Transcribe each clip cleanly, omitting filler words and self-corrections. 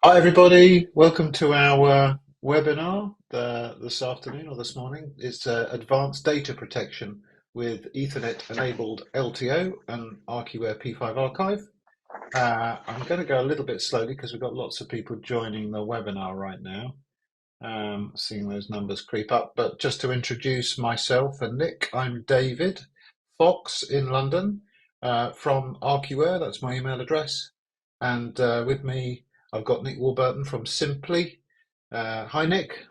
Hi everybody, welcome to our webinar this afternoon or this morning. It's Advanced Data Protection with Ethernet enabled LTO and Archiware P5 Archive. I'm going to go a little bit slowly because we've got lots of people joining the webinar right now. Seeing those numbers creep up, but just to introduce myself and Nick, I'm David Fox in London from Archiware, that's my email address, and with me I've got Nick Warburton from Symply. Hi Nick,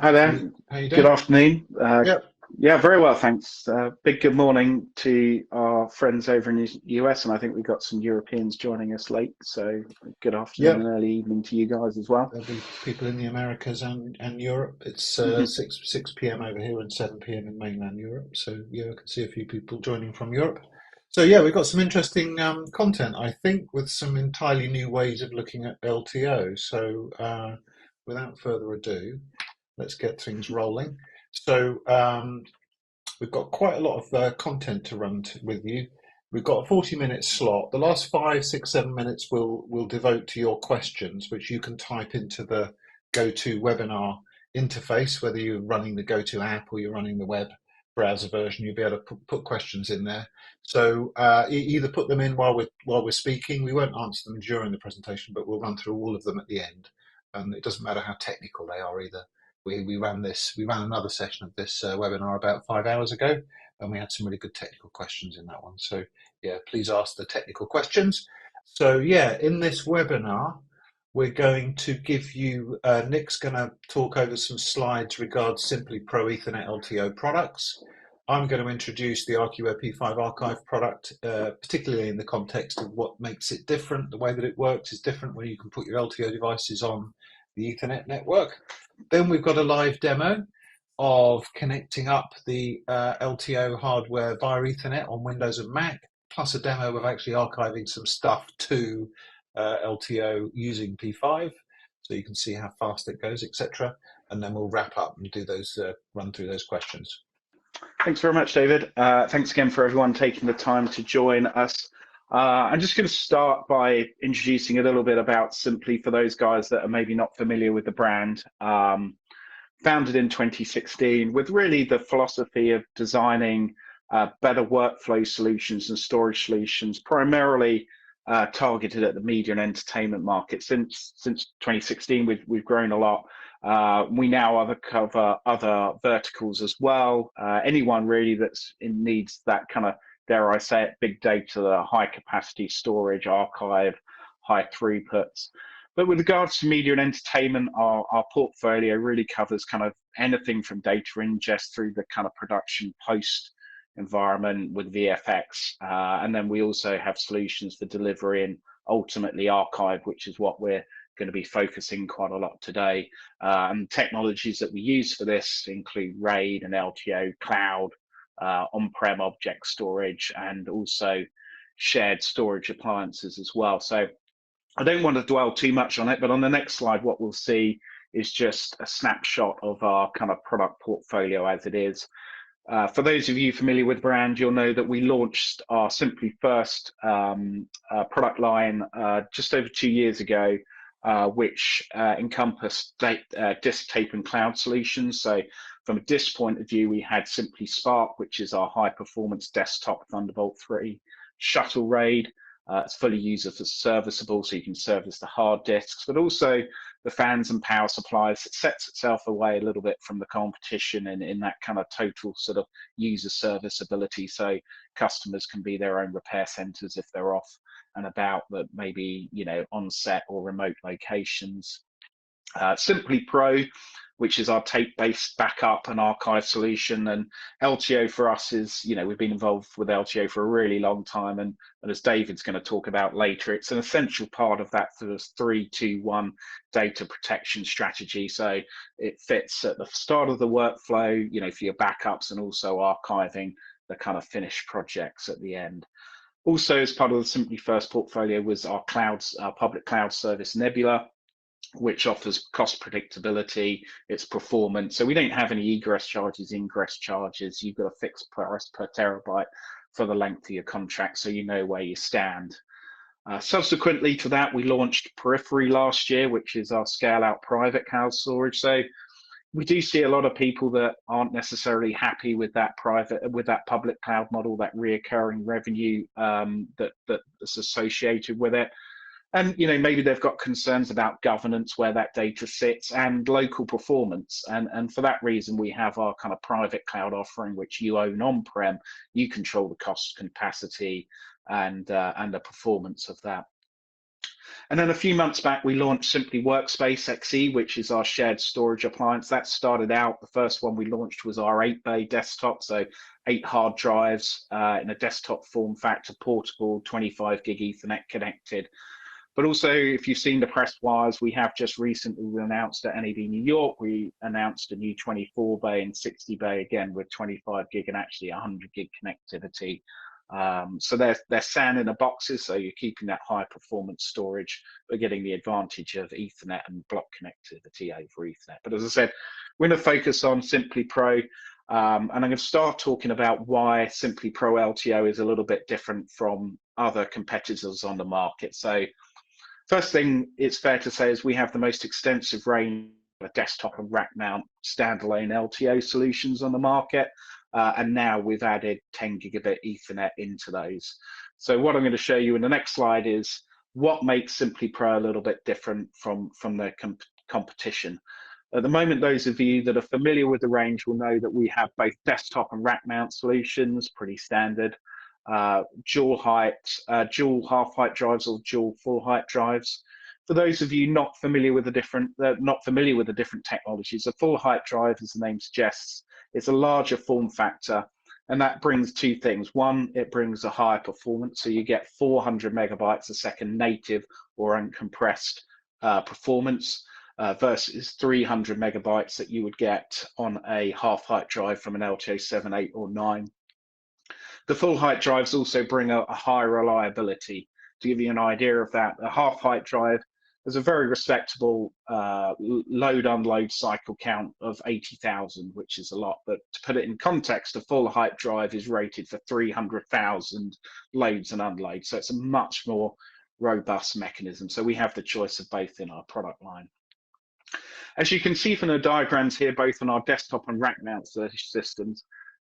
Hi how there. you, how you Good doing? afternoon. Yep, Yeah, very well, thanks. Big good morning to our friends over in the US, and I think we've got some Europeans joining us late. So good afternoon and yep. early evening to you guys as well. There'll be people in the Americas and Europe. It's Mhm. 6 p.m. over here and 7 p.m. in mainland Europe. So yeah, I can see a few people joining from Europe. So yeah, we've got some interesting content, I think, with some entirely new ways of looking at LTO. So without further ado, let's get things rolling. So we've got quite a lot of content to run with you. We've got a 40-minute slot. The last 5, 6, 7 minutes we'll devote to your questions, which you can type into the GoToWebinar interface, whether you're running the GoTo app or you're running the web browser version. You'll be able to put questions in there. So either put them in while we're speaking. We won't answer them during the presentation, but we'll run through all of them at the end. And it doesn't matter how technical they are either. We ran another session of this webinar about 5 hours ago, and we had some really good technical questions in that one. So yeah, please ask the technical questions. So yeah, in this webinar, we're going to give you, Nick's going to talk over some slides regarding SymplyPRO Ethernet LTO products. I'm going to introduce the Archiware P5 Archive product, particularly in the context of what makes it different. The way that it works is different when you can put your LTO devices on the Ethernet network. Then we've got a live demo of connecting up the LTO hardware via Ethernet on Windows and Mac, plus a demo of actually archiving some stuff to LTO using P5, so you can see how fast it goes, etc. And then we'll wrap up and do those run through those questions. Thanks very much, David. Thanks again for everyone taking the time to join us. I'm just going to start by introducing a little bit about Symply for those guys that are maybe not familiar with the brand. Founded in 2016 with really the philosophy of designing better workflow solutions and storage solutions, primarily targeted at the media and entertainment market. Since 2016, we've grown a lot. We now cover other verticals as well. Anyone really that's in needs that kind of, dare I say it, big data, the high capacity storage, archive, high throughputs. But with regards to media and entertainment, our portfolio really covers kind of anything from data ingest through the kind of production post environment with VFX. And then we also have solutions for delivery and ultimately archive, which is what we're going to be focusing quite a lot today. And technologies that we use for this include RAID and LTO, cloud, on-prem object storage, and also shared storage appliances as well. So I don't want to dwell too much on it, but on the next slide, what we'll see is just a snapshot of our kind of product portfolio as it is. For those of you familiar with the brand, you'll know that we launched our Symply first product line just over 2 years ago, which encompassed disk, tape, and cloud solutions. So from a disk point of view, we had Symply Spark, which is our high-performance desktop Thunderbolt 3 shuttle RAID. It's fully user serviceable, so you can service the hard disks, but also the fans and power supplies. It sets itself away a little bit from the competition in that kind of total sort of user serviceability. So customers can be their own repair centers if they're off and about, but maybe, on set or remote locations. SymplyPRO, which is our tape-based backup and archive solution. And LTO for us is, we've been involved with LTO for a really long time. And as David's going to talk about later, it's an essential part of that sort of 3-2-1 data protection strategy. So it fits at the start of the workflow, for your backups and also archiving the kind of finished projects at the end. Also, as part of the Symply First portfolio was our public cloud service Nebula, which offers cost predictability, its performance. So we don't have any egress charges, ingress charges. You've got a fixed price per terabyte for the length of your contract, so you know where you stand. Subsequently to that, we launched Periphery last year, which is our scale-out private cloud storage. So we do see a lot of people that aren't necessarily happy with that public cloud model, that reoccurring revenue that's associated with it. And maybe they've got concerns about governance, where that data sits, and local performance. And for that reason, we have our kind of private cloud offering, which you own on-prem. You control the cost, capacity, and the performance of that. And then a few months back, we launched Symply Workspace XE, which is our shared storage appliance. That started out, the first one we launched was our 8-bay desktop, so 8 hard drives in a desktop form factor, portable, 25 gig Ethernet connected. But also, if you've seen the press wires, we have just recently announced at NAB New York, we announced a new 24-bay and 60-bay, again with 25 gig and actually 100 gig connectivity. So they're SAN in the boxes, so you're keeping that high performance storage, but getting the advantage of Ethernet and block connectivity over Ethernet. But as I said, we're going to focus on SymplyPRO, and I'm going to start talking about why SymplyPRO LTO is a little bit different from other competitors on the market. So first thing it's fair to say is we have the most extensive range of desktop and rack mount standalone LTO solutions on the market. And now we've added 10 gigabit Ethernet into those. So what I'm going to show you in the next slide is what makes SymplyPRO a little bit different from their competition. At the moment, those of you that are familiar with the range will know that we have both desktop and rack mount solutions, pretty standard, dual half height drives or dual full height drives. For those of you not familiar with the different technologies, a full height drive, as the name suggests, it's a larger form factor, and that brings two things. One, it brings a higher performance, so you get 400 megabytes a second native or uncompressed performance versus 300 megabytes that you would get on a half height drive from an LTO 7, 8, or 9. The full height drives also bring a higher reliability. To give you an idea of that, a half height drive has a very respectable load-unload cycle count of 80,000, which is a lot. But to put it in context, a full height drive is rated for 300,000 loads and unloads. So it's a much more robust mechanism. So we have the choice of both in our product line. As you can see from the diagrams here, both on our desktop and rack mount systems,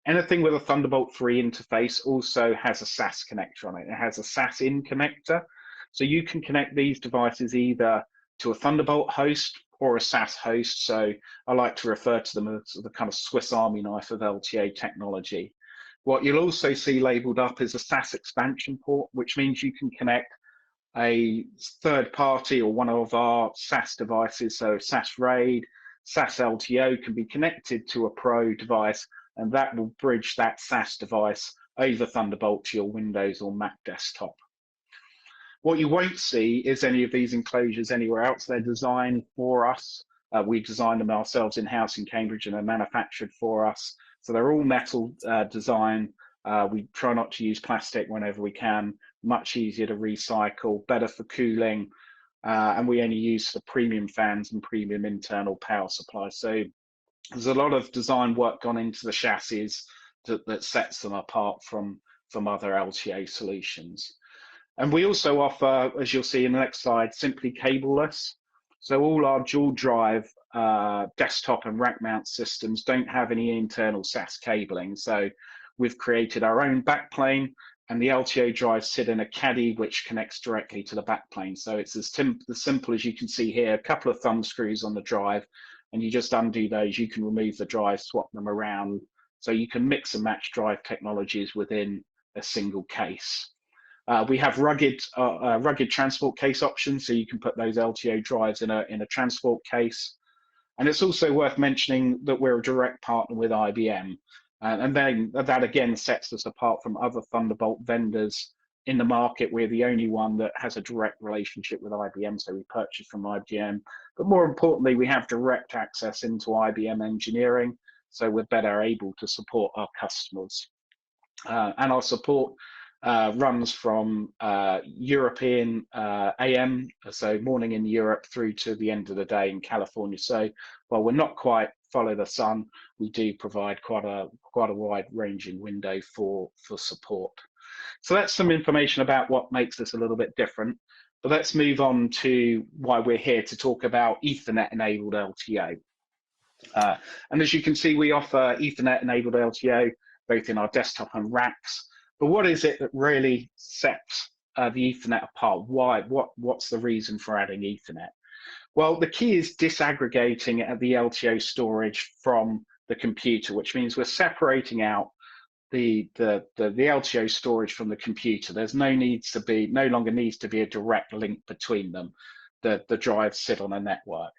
anything with a Thunderbolt 3 interface also has a SAS connector on it. It has a SAS in connector. So you can connect these devices either to a Thunderbolt host or a SAS host. So I like to refer to them as the kind of Swiss Army knife of LTA technology. What you'll also see labeled up is a SAS expansion port, which means you can connect a third party or one of our SAS devices. So SAS RAID, SAS LTO can be connected to a Pro device, and that will bridge that SAS device over Thunderbolt to your Windows or Mac desktop. What you won't see is any of these enclosures anywhere else. They're designed for us. We designed them ourselves in-house in Cambridge, and they're manufactured for us. So they're all metal design. We try not to use plastic whenever we can. Much easier to recycle, better for cooling, and we only use for premium fans and premium internal power supplies. So there's a lot of design work gone into the chassis that sets them apart from other LTA solutions. And we also offer, as you'll see in the next slide, Symply cableless. So all our dual drive desktop and rack mount systems don't have any internal SAS cabling. So we've created our own backplane, and the LTO drives sit in a caddy which connects directly to the backplane. So it's as simple as you can see here, a couple of thumb screws on the drive, and you just undo those. You can remove the drive, swap them around. So you can mix and match drive technologies within a single case. We have rugged transport case options, so you can put those LTO drives in a transport case. And it's also worth mentioning that we're a direct partner with IBM. And then that again sets us apart from other Thunderbolt vendors in the market. We're the only one that has a direct relationship with IBM, so we purchase from IBM. But more importantly, we have direct access into IBM engineering, so we're better able to support our customers. And our support runs from European AM, so morning in Europe, through to the end of the day in California. So while we're not quite follow the sun, we do provide quite a wide ranging window for support. So that's some information about what makes us a little bit different. But let's move on to why we're here to talk about Ethernet-enabled LTO. And as you can see, we offer Ethernet-enabled LTO both in our desktop and racks. But what is it that really sets the Ethernet apart? Why? What's the reason for adding Ethernet? Well, the key is disaggregating the LTO storage from the computer, which means we're separating out the LTO storage from the computer. There's no longer needs to be a direct link between them. The drives sit on a network.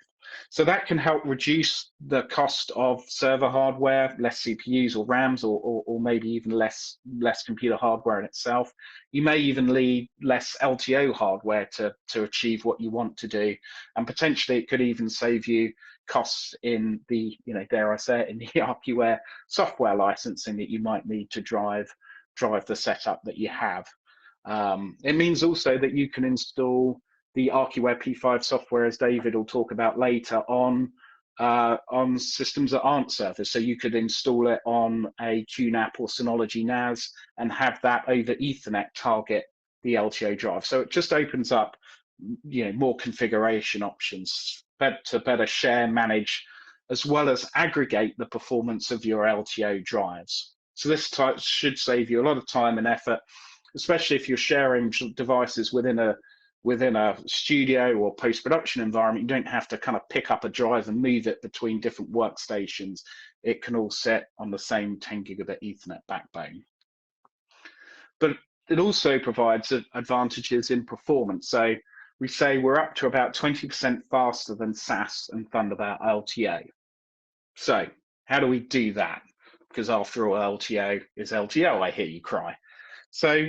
So that can help reduce the cost of server hardware, less CPUs or RAMs, or maybe even less computer hardware in itself. You may even need less LTO hardware to achieve what you want to do. And potentially it could even save you costs in the, dare I say it, in the Archiware software licensing that you might need to drive the setup that you have. It means also that you can install the Archiware P5 software, as David will talk about later, on systems that aren't servers. So you could install it on a QNAP or Synology NAS and have that over Ethernet target the LTO drive. So it just opens up, more configuration options to better share, manage, as well as aggregate the performance of your LTO drives. So this should save you a lot of time and effort, especially if you're sharing devices within a studio or post-production environment. You don't have to kind of pick up a drive and move it between different workstations. It can all sit on the same 10 gigabit Ethernet backbone. But it also provides advantages in performance. So we say we're up to about 20% faster than SAS and Thunderbird LTO. So how do we do that? Because after all, LTO is LTO, I hear you cry. So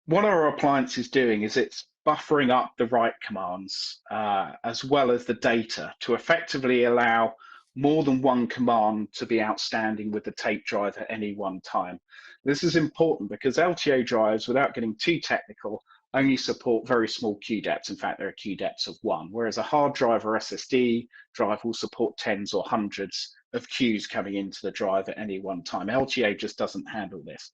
what our appliance is doing is it's buffering up the write commands as well as the data to effectively allow more than one command to be outstanding with the tape drive at any one time. This is important because LTO drives, without getting too technical, only support very small queue depths. In fact, there are queue depths of 1, whereas a hard drive or SSD drive will support tens or hundreds of queues coming into the drive at any one time. LTO just doesn't handle this.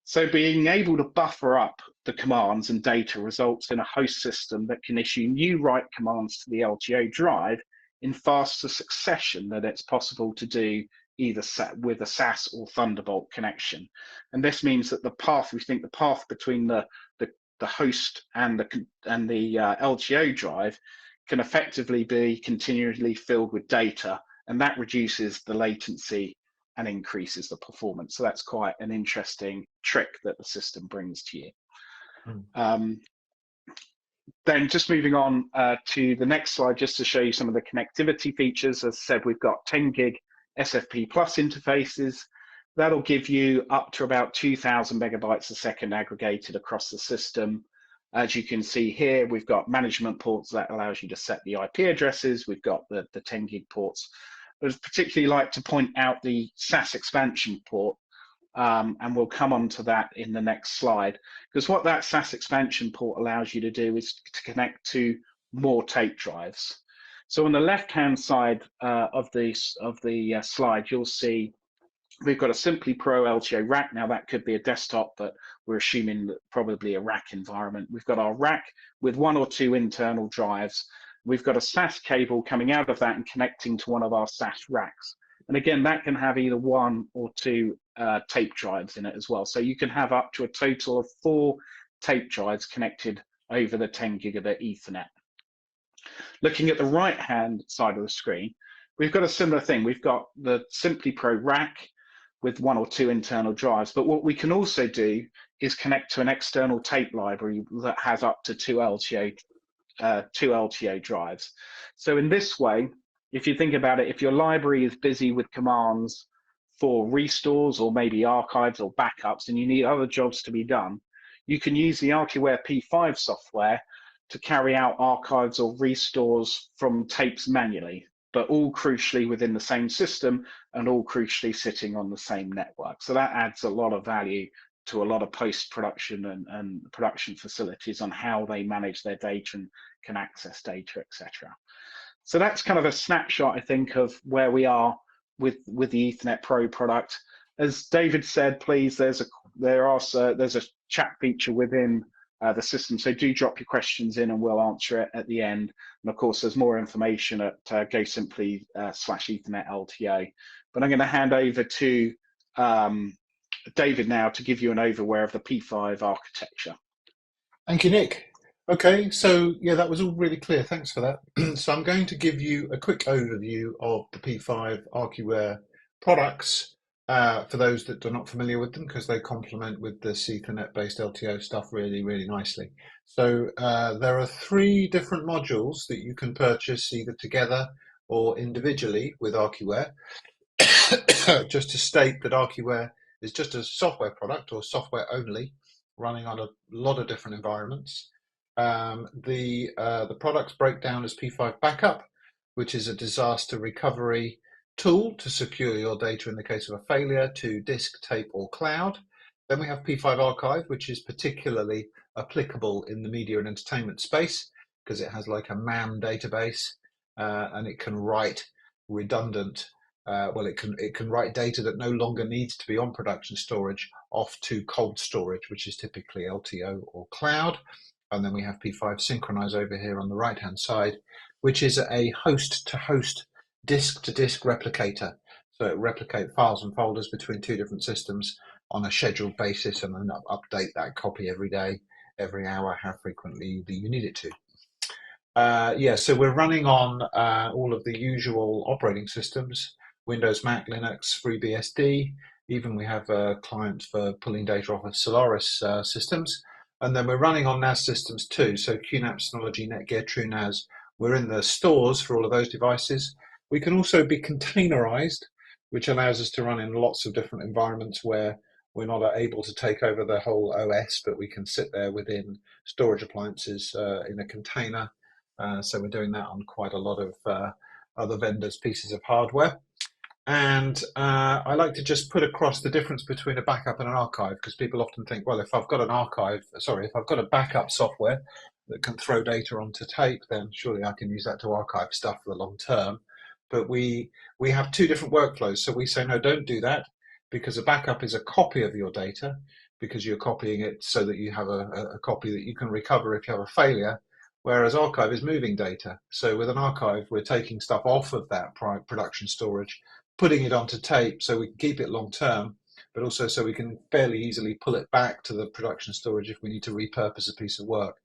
So being able to buffer up the commands and data results in a host system that can issue new write commands to the LTO drive in faster succession than it's possible to do either with a SAS or Thunderbolt connection. And this means that the path between the host and the LTO drive can effectively be continually filled with data, and that reduces the latency and increases the performance. So that's quite an interesting trick that the system brings to you. Then just moving on to the next slide, just to show you some of the connectivity features. As I said, we've got 10 gig SFP plus interfaces. That'll give you up to about 2,000 megabytes a second aggregated across the system. As you can see here, we've got management ports that allows you to set the IP addresses. We've got the 10 gig ports. I'd particularly like to point out the SAS expansion port, and we'll come on to that in the next slide, because what that SAS expansion port allows you to do is to connect to more tape drives. So on the left-hand side of the slide, you'll see we've got a SymplyPRO LTO rack. Now that could be a desktop, but we're assuming that probably a rack environment. We've got our rack with 1 or 2 internal drives. We've got a SAS cable coming out of that and connecting to one of our SAS racks. And again, that can have either 1 or 2 tape drives in it as well. So you can have up to a total of 4 tape drives connected over the 10 gigabit Ethernet. Looking at the right-hand side of the screen, we've got a similar thing. We've got the SymplyPRO rack with 1 or 2 internal drives. But what we can also do is connect to an external tape library that has up to 2 LTO drives. So in this way, if you think about it, if your library is busy with commands for restores or maybe archives or backups, and you need other jobs to be done, you can use the Archiware P5 software to carry out archives or restores from tapes manually, but all crucially within the same system and all crucially sitting on the same network. So that adds a lot of value to a lot of post-production and production facilities on how they manage their data and can access data, etc. So that's kind of a snapshot, I think, of where we are with the Ethernet Pro product. as David said, please, there's a chat feature within the system, so do drop your questions in and we'll answer it at the end. And of course, there's more information at GoSimply /Ethernet LTO. But I'm going to hand over to David now to give you an overview of the P5 architecture. Thank you, Nick. Okay, so yeah, that was all really clear. Thanks for that. So I'm going to give you a quick overview of the P5 Archiware products for those that are not familiar with them, because they complement with the Ethernet-based LTO stuff really, really nicely. So there are 3 different modules that you can purchase either together or individually with Archiware. Just to state that Archiware is just a software product or software only, running on a lot of different environments. The products break down as P5 Backup, which is a disaster recovery tool to secure your data in the case of a failure to disk, tape, or cloud. Then we have P5 Archive, which is particularly applicable in the media and entertainment space because it has like a MAM database and it can write redundant. It can write data that no longer needs to be on production storage off to cold storage, which is typically LTO or cloud. And then we have P5 Synchronize over here on the right-hand side, which is a host-to-host, disk-to-disk replicator. So it replicates files and folders between 2 different systems on a scheduled basis and then update that copy every day, every hour, how frequently do you need it to. So we're running on all of the usual operating systems, Windows, Mac, Linux, FreeBSD. Even we have clients for pulling data off of Solaris systems. And then we're running on NAS systems too. So QNAP, Synology, Netgear, TrueNAS. We're in the stores for all of those devices. We can also be containerized, which allows us to run in lots of different environments where we're not able to take over the whole OS, but we can sit there within storage appliances in a container. So we're doing that on quite a lot of other vendors' pieces of hardware. And I like to just put across the difference between a backup and an archive, because people often think, well, if I've got a backup software that can throw data onto tape, then surely I can use that to archive stuff for the long term. But we have 2 different workflows. So we say, no, don't do that, because a backup is a copy of your data, because you're copying it so that you have a copy that you can recover if you have a failure. Whereas archive is moving data. So with an archive, we're taking stuff off of that production storage, putting it onto tape so we can keep it long term, but also so we can fairly easily pull it back to the production storage if we need to repurpose a piece of work.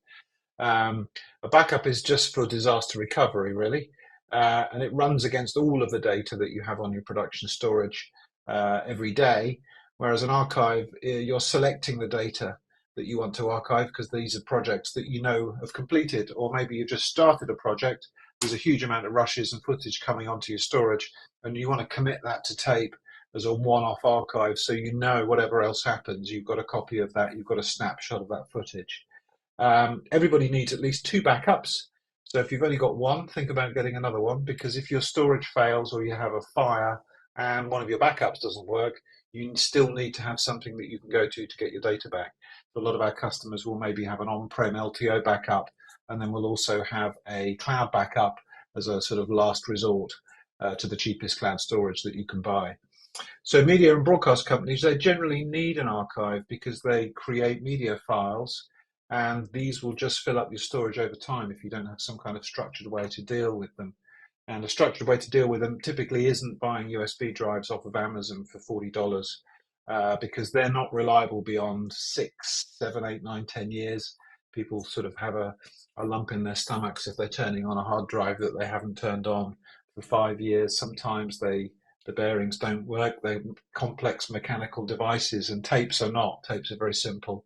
A backup is just for disaster recovery, really, and it runs against all of the data that you have on your production storage every day, whereas an archive, you're selecting the data that you want to archive because these are projects that you know have completed, or maybe you just started a project, there's a huge amount of rushes and footage coming onto your storage, and you want to commit that to tape as a one-off archive so you know whatever else happens, you've got a copy of that, you've got a snapshot of that footage. Everybody needs at least 2 backups. So if you've only got one, think about getting another one, because if your storage fails or you have a fire and one of your backups doesn't work, you still need to have something that you can go to get your data back. A lot of our customers will maybe have an on-prem LTO backup, and then we'll also have a cloud backup as a sort of last resort to the cheapest cloud storage that you can buy. So media and broadcast companies, they generally need an archive because they create media files, and these will just fill up your storage over time if you don't have some kind of structured way to deal with them. And a structured way to deal with them typically isn't buying USB drives off of Amazon for $40 because they're not reliable beyond 6, 7, 8, 9, 10 years. People sort of have a lump in their stomachs if they're turning on a hard drive that they haven't turned on for 5 years. Sometimes the bearings don't work. They're complex mechanical devices, and tapes are not. Tapes are very simple.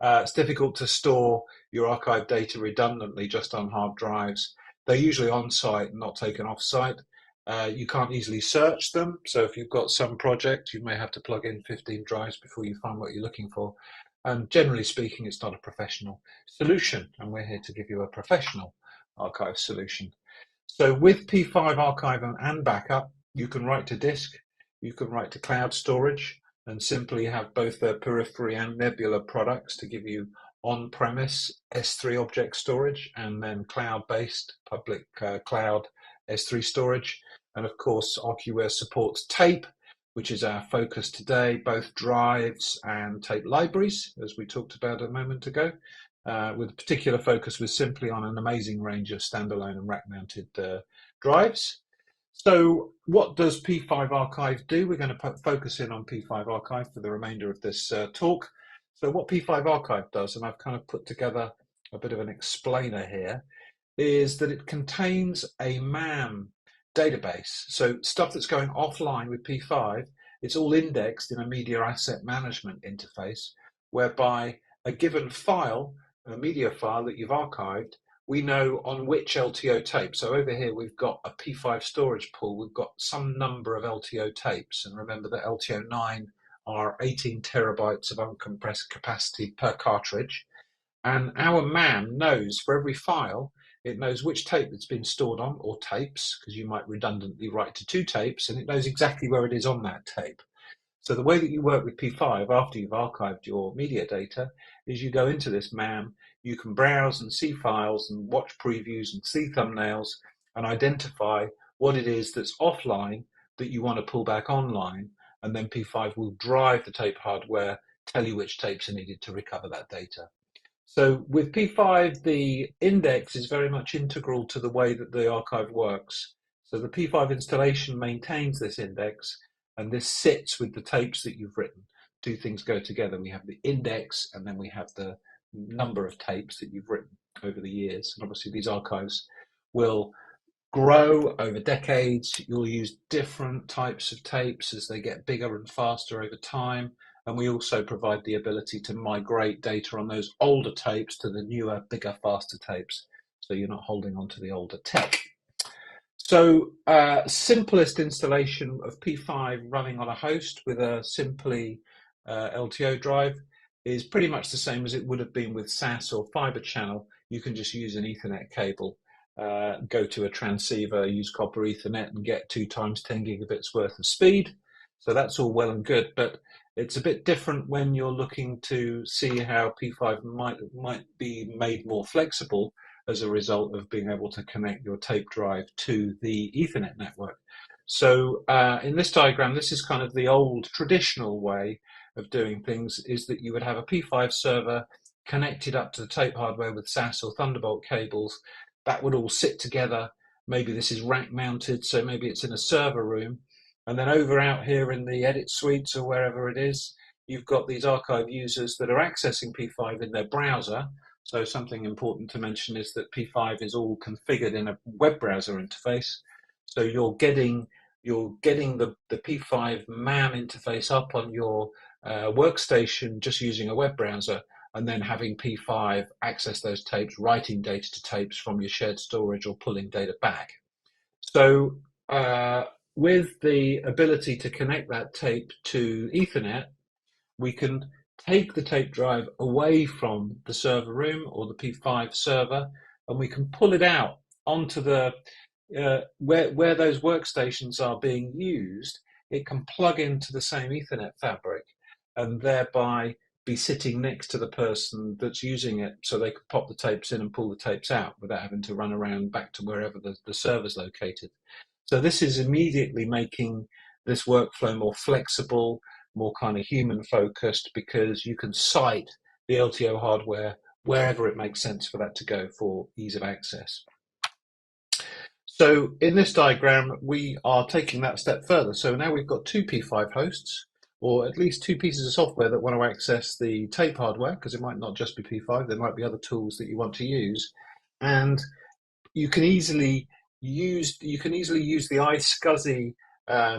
It's difficult to store your archive data redundantly just on hard drives. They're usually on site and not taken off site. You can't easily search them. So if you've got some project, you may have to plug in 15 drives before you find what you're looking for. And generally speaking, it's not a professional solution. And we're here to give you a professional archive solution. So with P5 Archive and Backup, you can write to disk, you can write to cloud storage, and Symply have both their Periphery and Nebula products to give you on-premise S3 object storage and then cloud-based public cloud S3 storage. And of course, Archiware supports tape, which is our focus today, both drives and tape libraries, as we talked about a moment ago, with a particular focus with Symply on an amazing range of standalone and rack-mounted drives. So what does P5 Archive do? We're going to focus in on P5 Archive for the remainder of this talk. So what P5 Archive does, and I've kind of put together a bit of an explainer here, is that it contains a MAM database. So stuff that's going offline with P5, it's all indexed in a media asset management interface, whereby a given file, a media file that you've archived, we know on which LTO tape. So over here, we've got a P5 storage pool. We've got some number of LTO tapes. And remember that LTO 9 are 18 terabytes of uncompressed capacity per cartridge. And our MAM knows for every file, it knows which tape it's been stored on, or tapes, because you might redundantly write to 2 tapes, and it knows exactly where it is on that tape. So the way that you work with P5 after you've archived your media data is you go into this MAM, you can browse and see files and watch previews and see thumbnails and identify what it is that's offline that you want to pull back online, and then P5 will drive the tape hardware, tell you which tapes are needed to recover that data. So with P5, the index is very much integral to the way that the archive works. So the P5 installation maintains this index, and this sits with the tapes that you've written. 2 things go together. We have the index, and then we have the number of tapes that you've written over the years. And obviously these archives will grow over decades. You'll use different types of tapes as they get bigger and faster over time. And we also provide the ability to migrate data on those older tapes to the newer, bigger, faster tapes. So you're not holding on to the older tech. So simplest installation of P5 running on a host with a Symply LTO drive is pretty much the same as it would have been with SAS or fiber channel. You can just use an Ethernet cable, go to a transceiver, use copper Ethernet and get 2 times 10 gigabits worth of speed. So that's all well and good, but it's a bit different when you're looking to see how P5 might be made more flexible as a result of being able to connect your tape drive to the Ethernet network. So in this diagram, this is kind of the old traditional way of doing things, is that you would have a P5 server connected up to the tape hardware with SAS or Thunderbolt cables. That would all sit together. Maybe this is rack mounted, so maybe it's in a server room. And then over out here in the edit suites or wherever it is, you've got these archive users that are accessing P5 in their browser. So something important to mention is that P5 is all configured in a web browser interface. So you're getting the P5 MAM interface up on your workstation just using a web browser, and then having P5 access those tapes, writing data to tapes from your shared storage or pulling data back. So with the ability to connect that tape to Ethernet, we can take the tape drive away from the server room or the P5 server, and we can pull it out onto the where those workstations are being used. It can plug into the same Ethernet fabric and thereby be sitting next to the person that's using it, so they can pop the tapes in and pull the tapes out without having to run around back to wherever the server's located. So this is immediately making this workflow more flexible, more kind of human focused, because you can site the LTO hardware wherever it makes sense for that to go for ease of access. So in this diagram, we are taking that step further. So now we've got 2 P5 hosts, or at least 2 pieces of software that want to access the tape hardware, because it might not just be P5, there might be other tools that you want to use. And you can easily use the iSCSI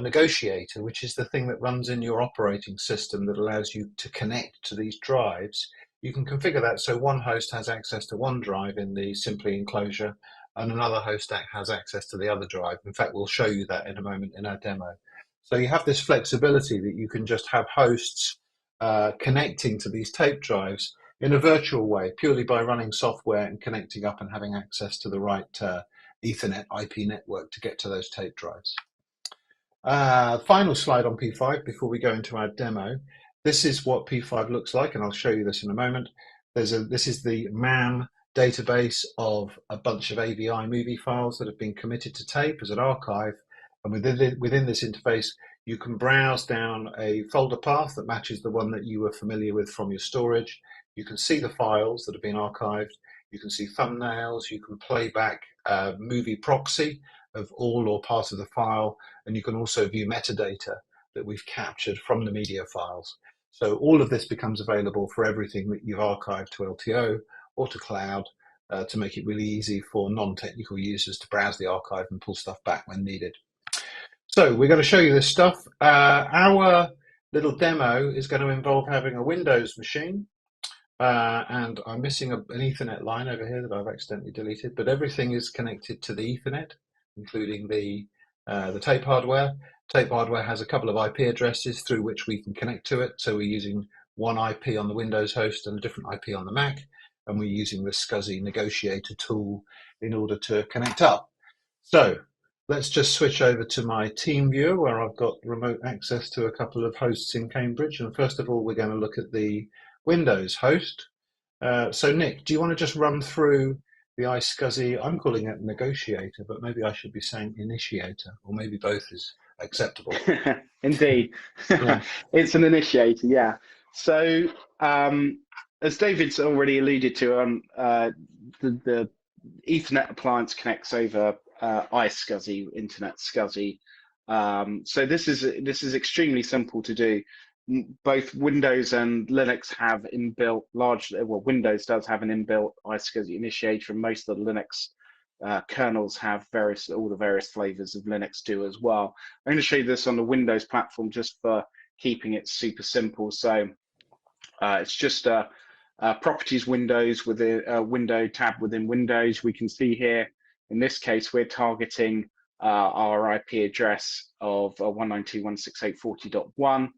negotiator, which is the thing that runs in your operating system that allows you to connect to these drives. You can configure that so one host has access to one drive in the Symply enclosure and another host has access to the other drive. In fact, we'll show you that in a moment in our demo. So you have this flexibility that you can just have hosts connecting to these tape drives in a virtual way, purely by running software and connecting up and having access to the right Ethernet IP network to get to those tape drives. Final slide on P5 before we go into our demo. This is what P5 looks like, and I'll show you this in a moment. This is the MAM database of a bunch of AVI movie files that have been committed to tape as an archive. And within this interface, you can browse down a folder path that matches the one that you were familiar with from your storage. You can see the files that have been archived. You can see thumbnails. You can play back movie proxy of all or part of the file. And you can also view metadata that we've captured from the media files. So all of this becomes available for everything that you've archived to LTO or to cloud to make it really easy for non-technical users to browse the archive and pull stuff back when needed. So we're going to show you this stuff. Our little demo is going to involve having a Windows machine. And I'm missing an Ethernet line over here that I've accidentally deleted, but everything is connected to the Ethernet, including the tape hardware. Tape hardware has a couple of IP addresses through which we can connect to it. So we're using one IP on the Windows host and a different IP on the Mac, and we're using the SCSI negotiator tool in order to connect up. So let's just switch over to my team viewer where I've got remote access to a couple of hosts in Cambridge. And first of all, we're going to look at the Windows host. So Nick, do you want to just run through the iSCSI? I'm calling it negotiator, but maybe I should be saying initiator, or maybe both is acceptable. Indeed. Yeah. It's an initiator, yeah. So as David's already alluded to, the Ethernet appliance connects over iSCSI, Internet SCSI. So this is extremely simple to do. Both Windows and Linux have inbuilt Windows does have an inbuilt iSCSI initiator, and most of the Linux kernels have all the various flavors of Linux do as well. I'm going to show you this on the Windows platform just for keeping it super simple. So it's just a properties windows within a window tab within Windows. We can see here, in this case, we're targeting our IP address of 192.168.40.1.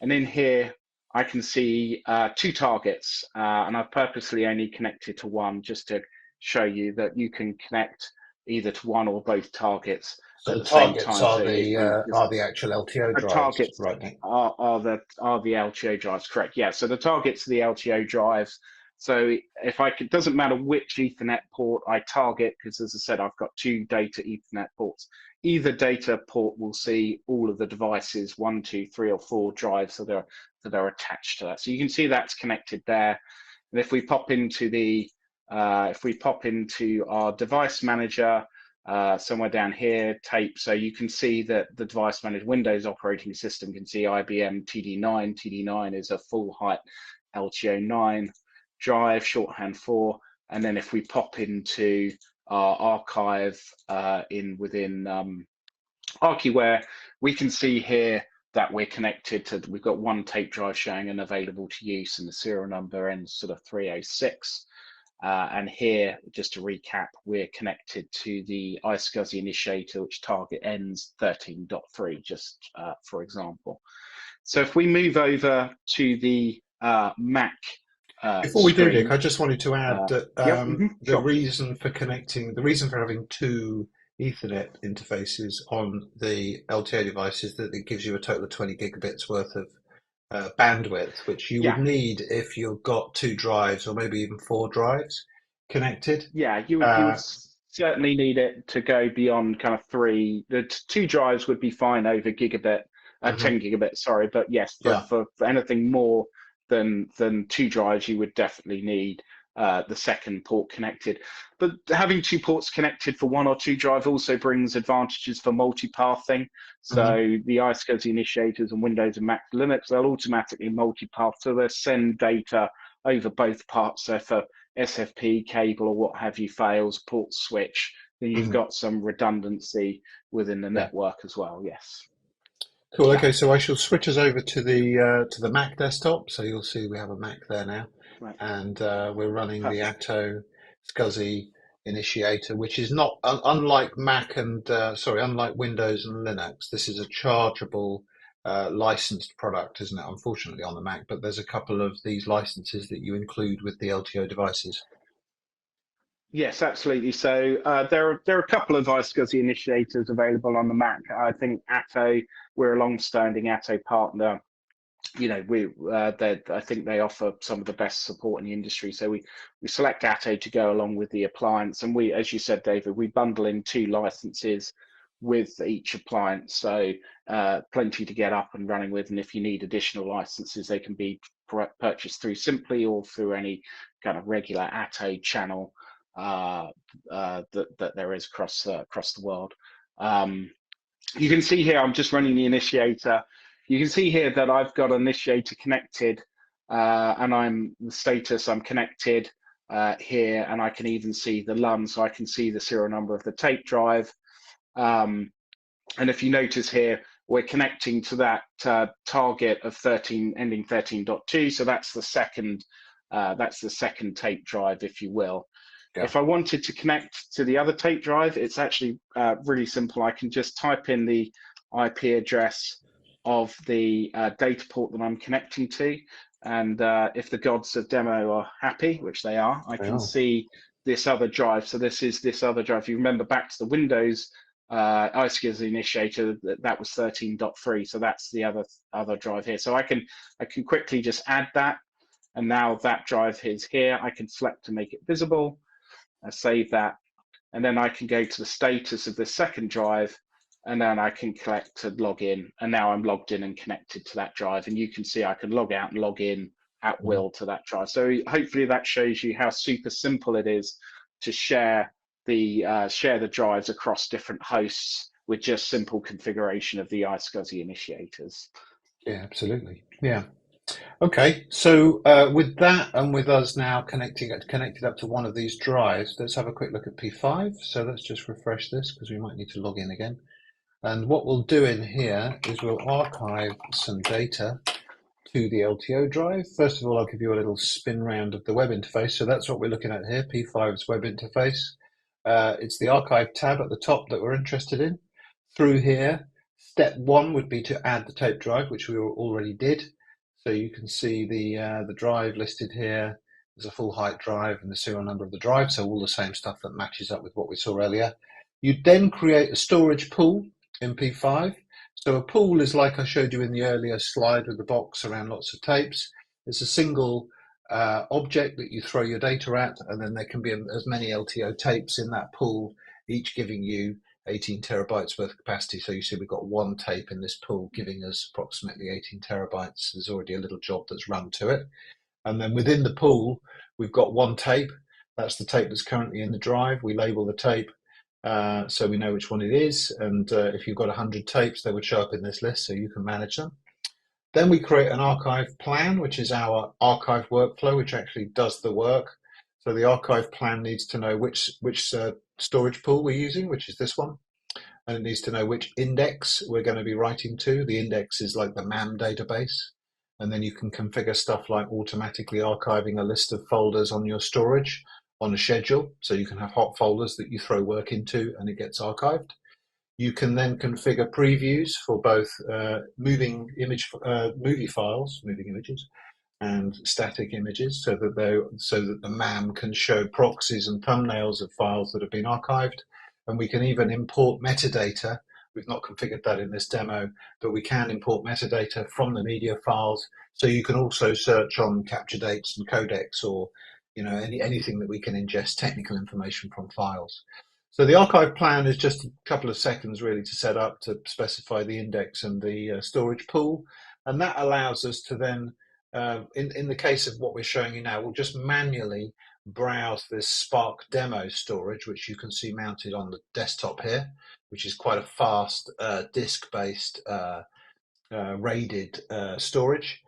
And in here, I can see two targets, and I've purposely only connected to one just to show you that you can connect either to one or both targets So at the the same targets time. are So if we just the actual LTO drives, targets right, Nick? are the LTO drives, correct? Yeah. So the targets are the LTO drives. So if it doesn't matter which Ethernet port I target, because as I said, I've got two data Ethernet ports. Either data port will see all of the devices, 1, 2, 3, or 4 drives that are attached to that. So you can see that's connected there. And if we pop into our device manager, somewhere down here, tape, so you can see that the device manager Windows operating system can see IBM TD9. TD9 is a full height LTO9 drive, shorthand for. And then if we pop into our archive within Archiware, we can see here that we're connected to, we've got one tape drive showing and available to use, and the serial number ends sort of 306. And here, just to recap, we're connected to the iSCSI initiator, which target ends 13.3, just for example. So if we move over to the Mac Before we do, screen. Nick, I just wanted to add that the Sure. reason for having two Ethernet interfaces on the LTO device is that it gives you a total of 20 gigabits worth of bandwidth, which you would need if you've got two drives or maybe even four drives connected. Yeah, you would certainly need it to go beyond kind of 3. The two drives would be fine over gigabit, 10 gigabit, sorry. But yes, for anything more than two drives, you would definitely need the second port connected. But having two ports connected for one or two drive also brings advantages for multipathing. So the iSCSI initiators and Windows and Mac Linux, they'll automatically multipath, so they'll send data over both parts. So for SFP cable or what have you fails, port switch, then you've got some redundancy within the network as well. Yes. Cool. Yeah. Okay, so I shall switch us over to the Mac desktop. So you'll see we have a Mac there now, and we're running the Atto SCSI initiator, which is not unlike unlike Windows and Linux. This is a chargeable licensed product, isn't it? Unfortunately on the Mac, but there's a couple of these licenses that you include with the LTO devices. Yes, absolutely. So there are a couple of iSCSI initiators available on the Mac. I think Atto, we're a long-standing Atto partner. You know, I think they offer some of the best support in the industry. So we select Atto to go along with the appliance, and we, as you said, David, we bundle in two licenses. with each appliance. So plenty to get up and running with. And if you need additional licenses, they can be purchased through Symply or through any kind of regular ATO channel that there is across the world. You can see here, I'm just running the initiator. You can see here that I've got initiator connected, and the status, I'm connected here, and I can even see the LUN, so I can see the serial number of the tape drive. And if you notice here, we're connecting to that target of 13 ending 13.2, so that's the second tape drive, if you will. Yeah. If I wanted to connect to the other tape drive, it's actually really simple. I can just type in the IP address of the data port that I'm connecting to. And if the gods of demo are happy, which they are, I can see this other drive. So this is this other drive. If you remember back to the Windows iSCSI initiator, that was 13.3. So that's the other drive here. So I can quickly just add that. And now that drive is here. I can select to make it visible. I save that, and then I can go to the status of the second drive, and then I can click to log in, and now I'm logged in and connected to that drive, and you can see I can log out and log in at will to that drive. So hopefully that shows you how super simple it is to share the drives across different hosts with just simple configuration of the iSCSI initiators. Yeah, absolutely. Yeah. Okay, so with that and with us now connected up to one of these drives, let's have a quick look at P5. So let's just refresh this because we might need to log in again. And what we'll do in here is we'll archive some data to the LTO drive. First of all, I'll give you a little spin round of the web interface. So that's what we're looking at here, P5's web interface. It's the archive tab at the top that we're interested in. Through here, step one would be to add the tape drive, which we already did. So you can see the drive listed here. There's a full height drive and the serial number of the drive, so all the same stuff that matches up with what we saw earlier. You then create a storage pool in P5. So a pool is like I showed you in the earlier slide with the box around lots of tapes. It's a single object that you throw your data at, and then there can be as many LTO tapes in that pool, each giving you 18 terabytes worth of capacity. So you see we've got one tape in this pool giving us approximately 18 terabytes. There's already a little job that's run to it. And then within the pool, we've got one tape. That's the tape that's currently in the drive. We label the tape so we know which one it is. And if you've got 100 tapes, they would show up in this list so you can manage them. Then we create an archive plan, which is our archive workflow, which actually does the work. So the archive plan needs to know which storage pool we're using, which is this one, and it needs to know which index we're going to be writing to. The index is like the MAM database, and then you can configure stuff like automatically archiving a list of folders on your storage on a schedule, so you can have hot folders that you throw work into and it gets archived. You can then configure previews for both moving images, and static images, so that the MAM can show proxies and thumbnails of files that have been archived. And we can even import metadata. We've not configured that in this demo, but we can import metadata from the media files. So you can also search on capture dates and codecs, or anything that we can ingest technical information from files. So the archive plan is just a couple of seconds really to set up, to specify the index and the storage pool. And that allows us to then, in the case of what we're showing you now, we'll just manually browse this Spark demo storage, which you can see mounted on the desktop here, which is quite a fast disk-based RAIDed storage,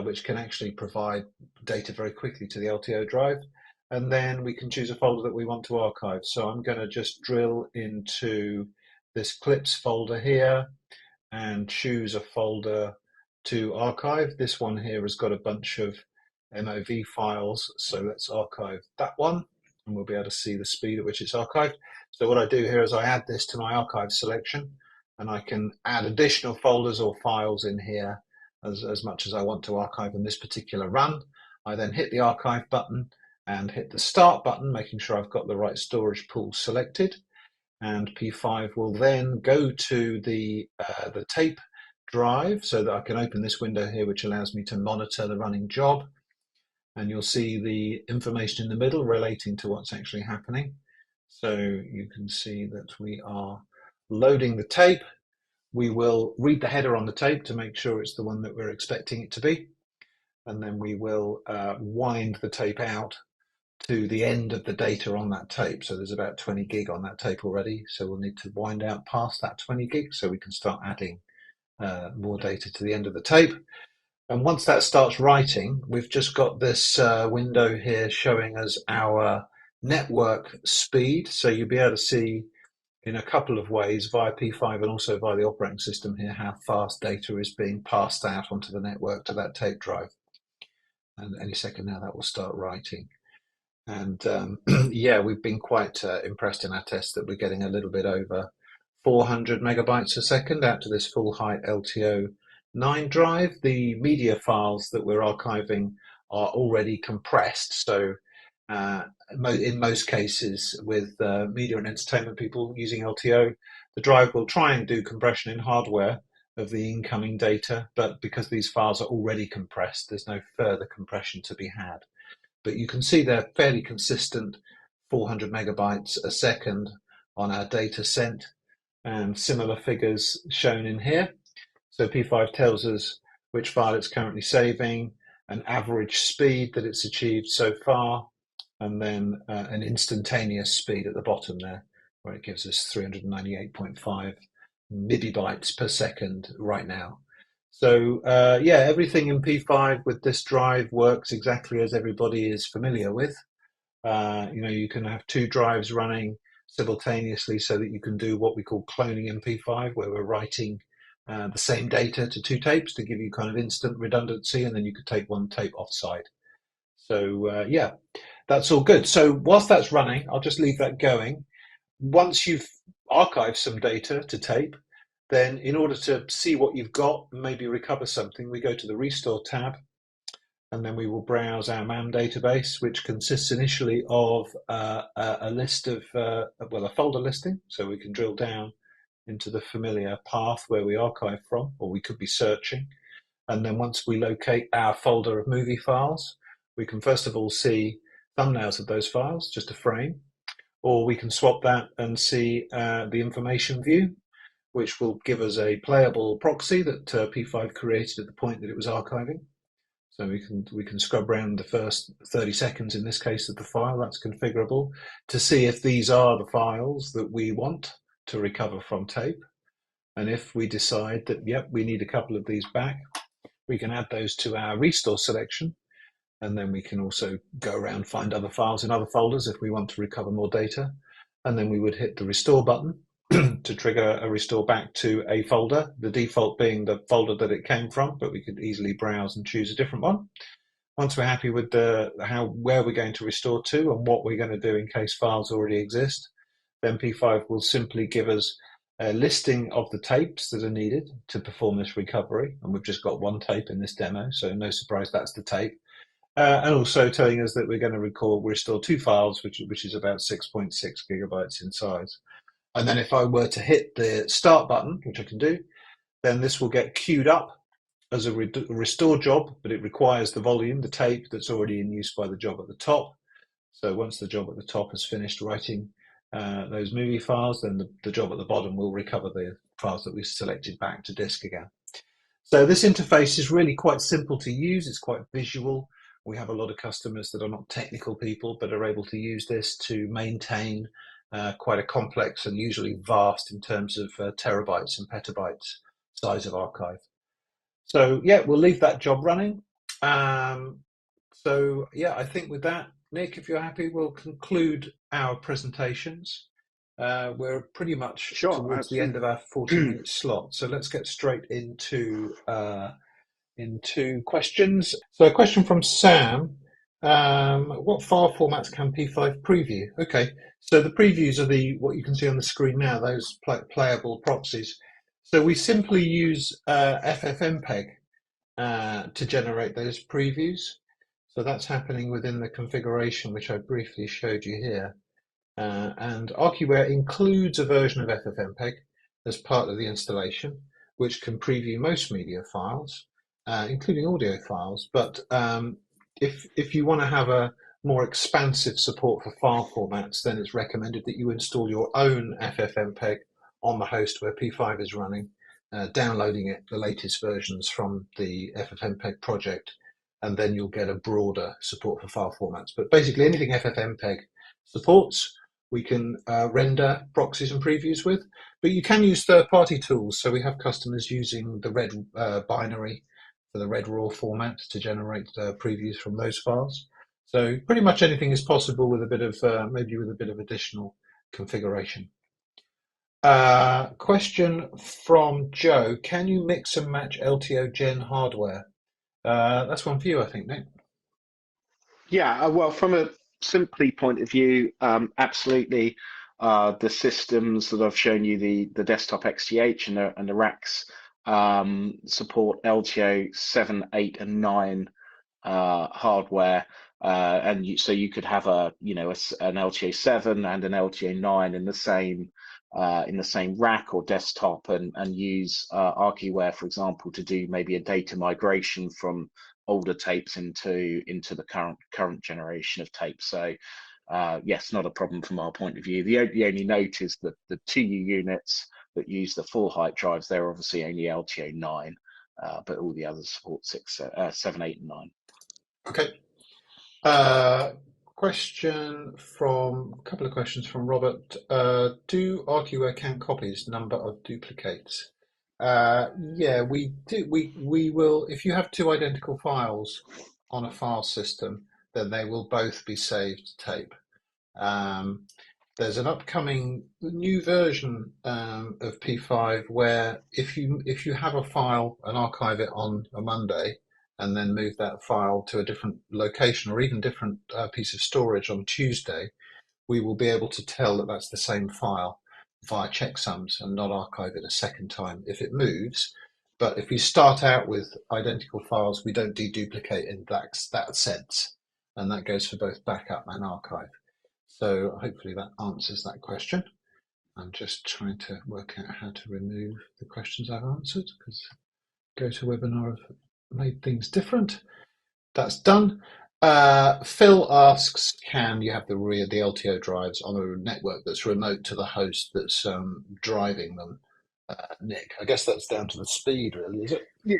which can actually provide data very quickly to the LTO drive. And then we can choose a folder that we want to archive. So I'm going to just drill into this clips folder here and choose a folder to archive. This one here has got a bunch of MOV files, so let's archive that one, and we'll be able to see the speed at which it's archived. So what I do here is I add this to my archive selection, and I can add additional folders or files in here as much as I want to archive in this particular run. I then hit the archive button and hit the start button, making sure I've got the right storage pool selected. And P5 will then go to the tape drive, so that I can open this window here, which allows me to monitor the running job. And you'll see the information in the middle relating to what's actually happening. So you can see that we are loading the tape. We will read the header on the tape to make sure it's the one that we're expecting it to be. And then we will wind the tape out to the end of the data on that tape. So there's about 20 gig on that tape already. So we'll need to wind out past that 20 gig so we can start adding more data to the end of the tape. And once that starts writing, we've just got this window here showing us our network speed. So you'll be able to see in a couple of ways via P5 and also via the operating system here how fast data is being passed out onto the network to that tape drive. And any second now that will start writing. And yeah, we've been quite impressed in our tests that we're getting a little bit over 400 megabytes a second out to this full height LTO 9 drive. The media files that we're archiving are already compressed. So in most cases with media and entertainment people using LTO, the drive will try and do compression in hardware of the incoming data, but because these files are already compressed, there's no further compression to be had. But you can see they're fairly consistent 400 megabytes a second on our data sent, and similar figures shown in here. So P5 tells us which file it's currently saving, an average speed that it's achieved so far, and then an instantaneous speed at the bottom there, where it gives us 398.5 megabytes per second right now. So yeah, everything in P5 with this drive works exactly as everybody is familiar with. You can have two drives running simultaneously so that you can do what we call cloning in P5, where we're writing the same data to two tapes to give you kind of instant redundancy, and then you could take one tape offside. So yeah, that's all good. So whilst that's running, I'll just leave that going. Once you've archived some data to tape, then in order to see what you've got and maybe recover something, we go to the Restore tab, and then we will browse our MAM database, which consists initially of a list of, a folder listing, so we can drill down into the familiar path where we archive from, or we could be searching. And then once we locate our folder of movie files, we can first of all see thumbnails of those files, just a frame, or we can swap that and see the information view, which will give us a playable proxy that P5 created at the point that it was archiving. So we can scrub around the first 30 seconds, in this case, of the file that's configurable to see if these are the files that we want to recover from tape. And if we decide that, yep, we need a couple of these back, we can add those to our restore selection. And then we can also go around, find other files in other folders if we want to recover more data. And then we would hit the restore button to trigger a restore back to a folder, the default being the folder that it came from, but we could easily browse and choose a different one. Once we're happy with where we're going to restore to and what we're going to do in case files already exist, then P5 will simply give us a listing of the tapes that are needed to perform this recovery. And we've just got one tape in this demo, so no surprise that's the tape. And also telling us that we're going to restore two files, which is about 6.6 gigabytes in size. And then if I were to hit the start button, which I can do, then this will get queued up as a restore job, but it requires the volume, the tape that's already in use by the job at the top. So once the job at the top has finished writing those movie files, then the job at the bottom will recover the files that we selected back to disk again. So this interface is really quite simple to use. It's quite visual. We have a lot of customers that are not technical people, but are able to use this to maintain quite a complex and usually vast in terms of terabytes and petabytes size of archive. So yeah, we'll leave that job running. So yeah, I think with that, Nick, if you're happy, we'll conclude our presentations. We're pretty much towards the end of our 40-minute slot. So let's get straight into questions. So a question from Sam. What file formats can P5 preview? Okay, so the previews are what you can see on the screen now, those playable proxies. So we simply use FFmpeg to generate those previews. So that's happening within the configuration, which I briefly showed you here. And Archiware includes a version of FFmpeg as part of the installation, which can preview most media files, including audio files. But if you want to have a more expansive support for file formats, then it's recommended that you install your own FFmpeg on the host where P5 is running, downloading it, the latest versions from the FFmpeg project, and then you'll get a broader support for file formats. But basically anything FFmpeg supports, we can render proxies and previews with, but you can use third-party tools. So we have customers using the red binary for the red raw format to generate previews from those files. So pretty much anything is possible with a bit of maybe with a bit of additional configuration. Question from Joe: can you mix and match LTO gen hardware? That's one for you, I think, Nick. Yeah, well, from a Symply point of view, absolutely. The systems that I've shown you, the desktop XTH and the racks, support LTO 7, 8, and 9 hardware, and so you could have an LTO 7 and an LTO 9 in the same rack or desktop, and use Archiware, for example, to do maybe a data migration from older tapes into the current generation of tapes. So yes, not a problem from our point of view. The only note is that the 2U units that use the full height drives, they're obviously only LTO 9, but all the others support 7, 8, and 9. Okay. A couple of questions from Robert. Do Archiware count copies, number of duplicates? Yeah, we do. We will. If you have two identical files on a file system, then they will both be saved to tape. There's an upcoming new version of P5 where if you have a file and archive it on a Monday, and then move that file to a different location or even different piece of storage on Tuesday, we will be able to tell that that's the same file via checksums and not archive it a second time if it moves. But if we start out with identical files, we don't deduplicate in that sense. And that goes for both backup and archive. So hopefully that answers that question. I'm just trying to work out how to remove the questions I've answered, because GoToWebinar have made things different. That's done. Phil asks, can you have the LTO drives on a network that's remote to the host that's driving them? Nick, I guess that's down to the speed, really, is it? Yeah.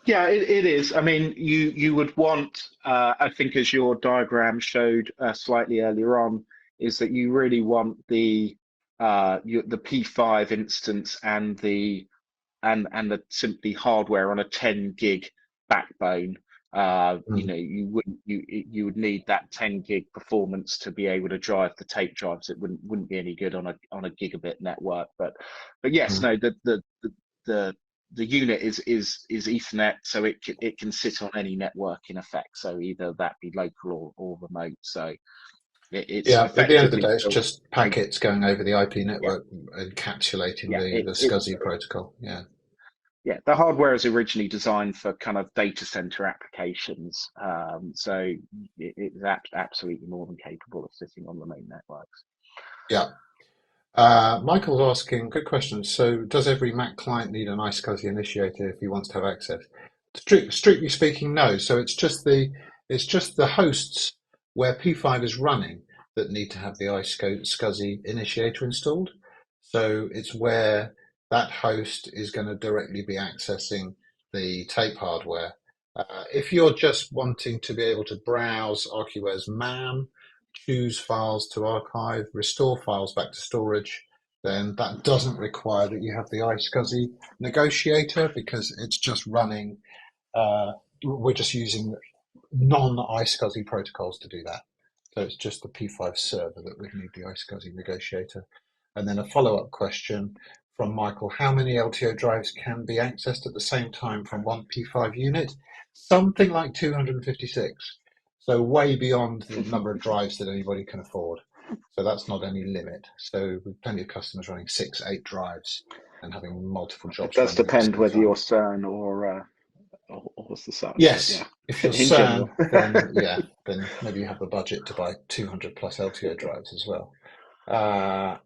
Yeah, it is. I mean, you would want, I think, as your diagram showed slightly earlier on, is that you really want the P5 instance and the Symply hardware on a 10 gig backbone. You would need that 10 gig performance to be able to drive the tape drives. It wouldn't be any good on a gigabit network. But yes, no, the unit is Ethernet, so it can sit on any network in effect. So either that be local or remote. So it's Yeah, at the end of the effectively day, it's built. just packets going over the IP Yeah, network, encapsulating yeah. the SCSI protocol. Yeah. Yeah, the hardware is originally designed for kind of data center applications, so it's absolutely more than capable of sitting on the main networks. Yeah. Michael's asking, good question. So, does every Mac client need an iSCSI initiator if he wants to have access? Strictly speaking, no. So it's just the hosts where P5 is running that need to have the iSCSI initiator installed. So it's where that host is going to directly be accessing the tape hardware. If you're just wanting to be able to browse Archiware's MAM, choose files to archive, restore files back to storage, then that doesn't require that you have the iSCSI negotiator, because it's just running. We're just using non-iSCSI protocols to do that. So it's just the P5 server that would need the iSCSI negotiator. And then a follow-up question from Michael: how many LTO drives can be accessed at the same time from one P5 unit? Something like 256. So way beyond the number of drives that anybody can afford. So that's not any limit. So we've plenty of customers running 6, 8 drives and having multiple It jobs does running at the depend same whether time. you're CERN or the sun, but Yes, yeah, if you're in general. CERN, then yeah, then maybe you have the budget to buy 200 plus LTO drives as well. Uh,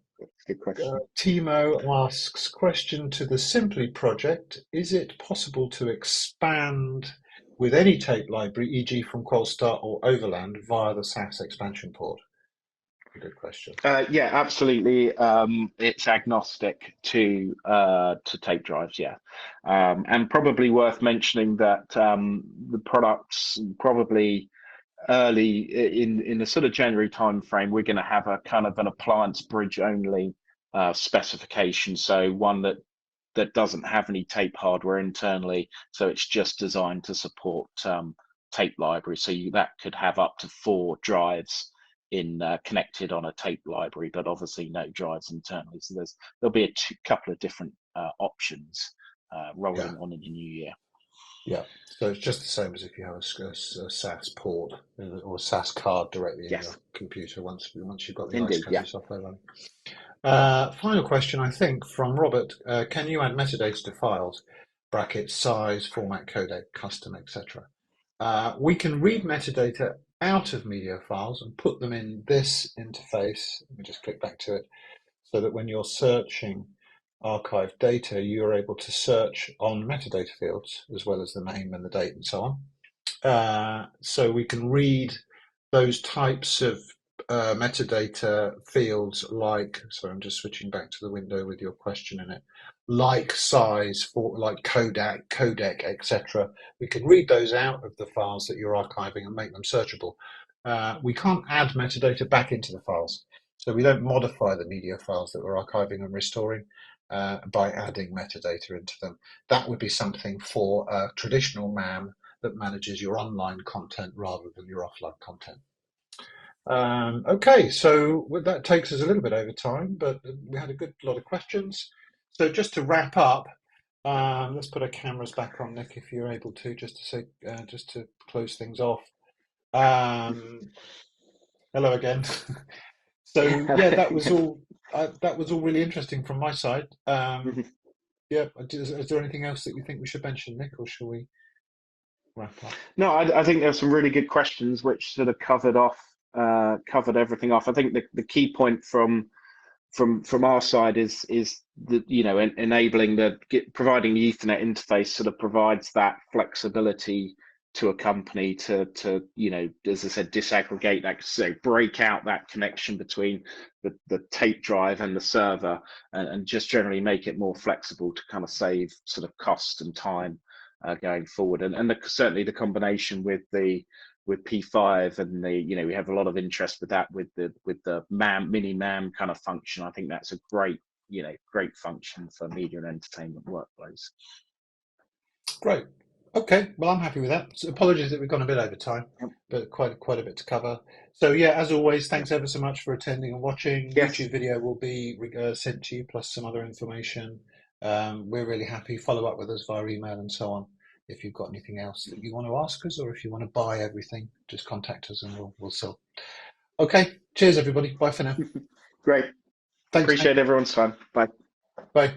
Good question. Timo asks, question to the Symply project: is it possible to expand with any tape library, e.g. from Qualstar or Overland, via the SAS expansion port? Good question. Yeah, absolutely. It's agnostic to tape drives, yeah, and probably worth mentioning that the products probably early in the sort of January timeframe, we're going to have a kind of an appliance bridge only specification, so one that doesn't have any tape hardware internally, so it's just designed to support tape library. So that could have up to 4 drives in connected on a tape library, but obviously no drives internally. So there'll be a couple of different options Yeah. rolling on in the new year. Yeah. So it's just the same as if you have a SAS port or a SAS card directly in your Yes, computer once you've got the indeed. Yeah. iSCSI software running. Final question, I think, from Robert. Can you add metadata to files, brackets, size, format, codec, custom, etc.? We can read metadata out of media files and put them in this interface. Let me just click back to it so that when you're searching archive data, you're able to search on metadata fields as well as the name and the date and so on. So we can read those types of metadata fields like, sorry, I'm just switching back to the window with your question in it, like size, like codec, etc. We can read those out of the files that you're archiving and make them searchable. We can't add metadata back into the files. So we don't modify the media files that we're archiving and restoring by adding metadata into them. That would be something for a traditional MAM that manages your online content rather than your offline content. Okay, so that takes us a little bit over time, but we had a good lot of questions. So just to wrap up, let's put our cameras back on, Nick, if you're able to, just to close things off. Hello again. So yeah, that was all. That was all really interesting from my side. Yeah, is there anything else that you think we should mention, Nick, or shall we wrap up? No, I think there were some really good questions which sort of covered everything off. I think the key point from our side is that enabling providing the Ethernet interface sort of provides that flexibility to a company to as I said, disaggregate that, so break out that connection between the tape drive and the server, and just generally make it more flexible to kind of save sort of cost and time going forward. And certainly the combination with P5 and we have a lot of interest with that with the MAM mini MAM kind of function. I think that's a great function for media and entertainment workflows. Great. Okay, well, I'm happy with that. So apologies that we've gone a bit over time, Yep. but quite a bit to cover. So yeah, as always, Yep. thanks ever so much for attending and watching. Yes. YouTube video will be sent to you, plus some other information. We're really happy. Follow up with us via email and so on. If you've got anything else that you want to ask us, or if you want to buy everything, just contact us and we'll sell. Okay, cheers everybody. Bye for now. Great. Thanks, Appreciate Nick. everyone's time. Bye. Bye.